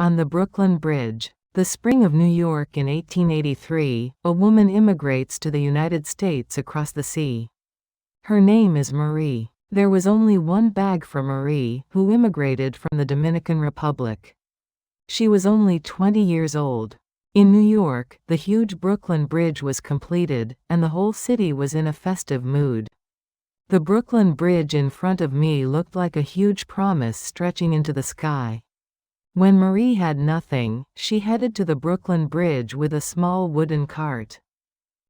On the Brooklyn Bridge. The spring of New York in 1883, a woman immigrates to the United States across the sea. Her name is Marie. There was only one bag for Marie, who immigrated from the Dominican Republic. She was only 20 years old. In New York, the huge Brooklyn Bridge was completed, and the whole city was in a festive mood. The Brooklyn Bridge in front of me looked like a huge promise stretching into the sky. When Marie had nothing, she headed to the Brooklyn Bridge with a small wooden cart.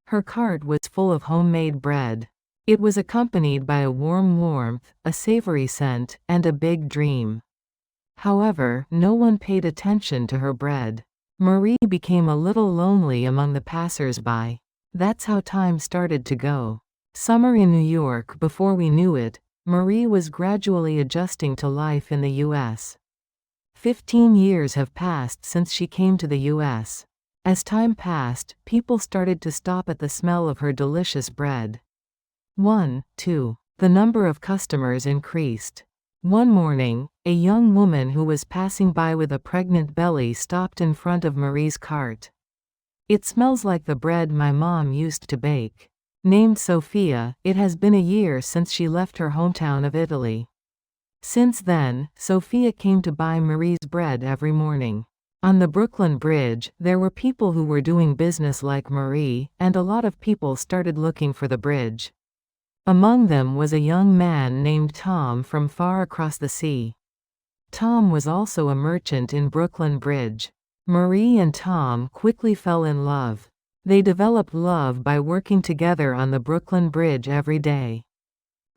Her cart was full of homemade bread. It was accompanied by a warm warmth, a savory scent, and a big dream. However, no one paid attention to her bread. Marie became a little lonely among the passers-by. That's how time started to go. Summer in New York. Before we knew it, Marie was gradually adjusting to life in the U.S. 15 years have passed since she came to the U.S. As time passed, people started to stop at the smell of her delicious bread. 2. The number of customers increased. One morning, a young woman who was passing by with a pregnant belly stopped in front of Marie's cart. "It smells like the bread my mom used to bake." Named Sophia, it has been a year since she left her hometown of Italy. Since then, Sophia came to buy Marie's bread every morning. On the Brooklyn Bridge, there were people who were doing business like Marie, and a lot of people started looking for the bridge. Among them was a young man named Tom from far across the sea. Tom was also a merchant in Brooklyn Bridge. Marie and Tom quickly fell in love. They developed love by working together on the Brooklyn Bridge every day.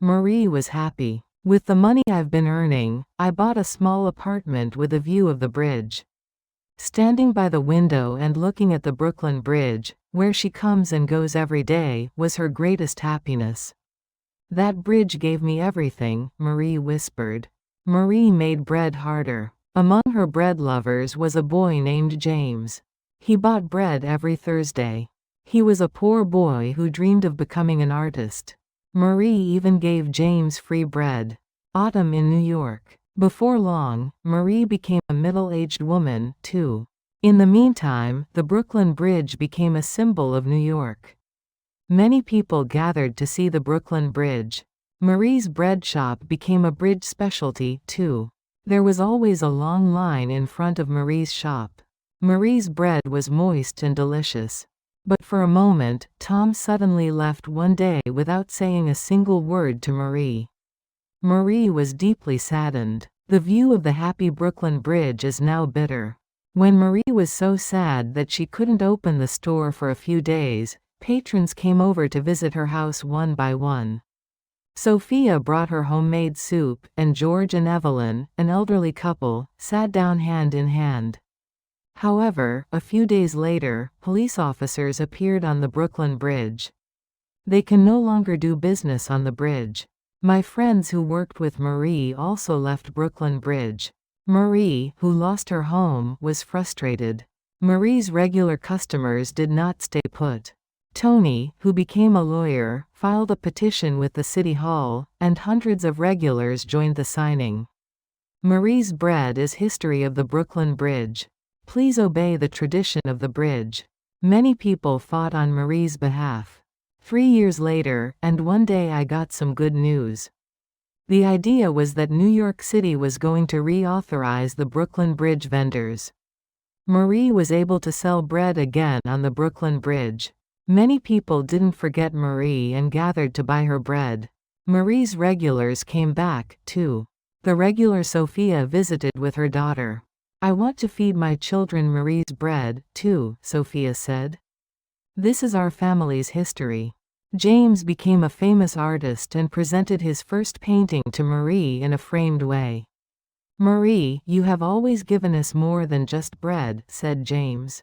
Marie was happy. "With the money I've been earning, I bought a small apartment with a view of the bridge." Standing by the window and looking at the Brooklyn Bridge, where she comes and goes every day, was her greatest happiness. "That bridge gave me everything," Marie whispered. Marie made bread harder. Among her bread lovers was a boy named James. He bought bread every Thursday. He was a poor boy who dreamed of becoming an artist. Marie even gave James free bread. Autumn in New York. Before long, Marie became a middle-aged woman, too. In the meantime, the Brooklyn Bridge became a symbol of New York. Many people gathered to see the Brooklyn Bridge. Marie's bread shop became a bridge specialty, too. There was always a long line in front of Marie's shop. Marie's bread was moist and delicious. But for a moment, Tom suddenly left one day without saying a single word to Marie. Marie was deeply saddened. The view of the happy Brooklyn Bridge is now bitter. When Marie was so sad that she couldn't open the store for a few days, patrons came over to visit her house one by one. Sophia brought her homemade soup, and George and Evelyn, an elderly couple, sat down hand in hand. However, a few days later, police officers appeared on the Brooklyn Bridge. "They can no longer do business on the bridge." My friends who worked with Marie also left Brooklyn Bridge. Marie, who lost her home, was frustrated. Marie's regular customers did not stay put. Tony, who became a lawyer, filed a petition with the City Hall, and hundreds of regulars joined the signing. Marie's bread is history of the Brooklyn Bridge. Please obey the tradition of the bridge. Many people fought on Marie's behalf. 3 years later, and one day I got some good news. The idea was that New York City was going to reauthorize the Brooklyn Bridge vendors. Marie was able to sell bread again on the Brooklyn Bridge. Many people didn't forget Marie and gathered to buy her bread. Marie's regulars came back, too. The regular Sophia visited with her daughter. "I want to feed my children Marie's bread, too," Sophia said. "This is our family's history." James became a famous artist and presented his first painting to Marie in a framed way. "Marie, you have always given us more than just bread," said James.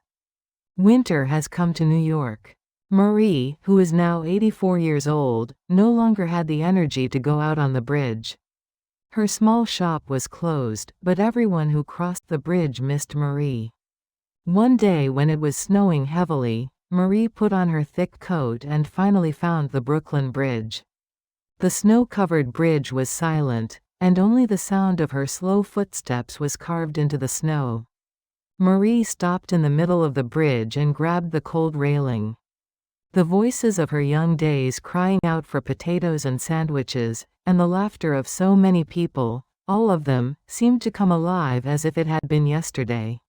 Winter has come to New York. Marie, who is now 84 years old, no longer had the energy to go out on the bridge. Her small shop was closed, but everyone who crossed the bridge missed Marie. One day when it was snowing heavily, Marie put on her thick coat and finally found the Brooklyn Bridge. The snow-covered bridge was silent, and only the sound of her slow footsteps was carved into the snow. Marie stopped in the middle of the bridge and grabbed the cold railing. The voices of her young days crying out for potatoes and sandwiches, and the laughter of so many people, all of them, seemed to come alive as if it had been yesterday.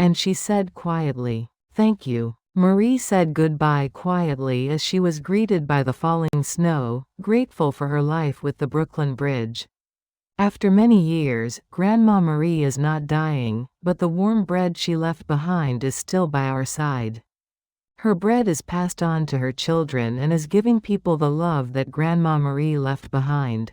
And she said quietly, "Thank you." Marie said goodbye quietly as she was greeted by the falling snow, grateful for her life with the Brooklyn Bridge. After many years, Grandma Marie is not dying, but the warm bread she left behind is still by our side. Her bread is passed on to her children and is giving people the love that Grandma Marie left behind.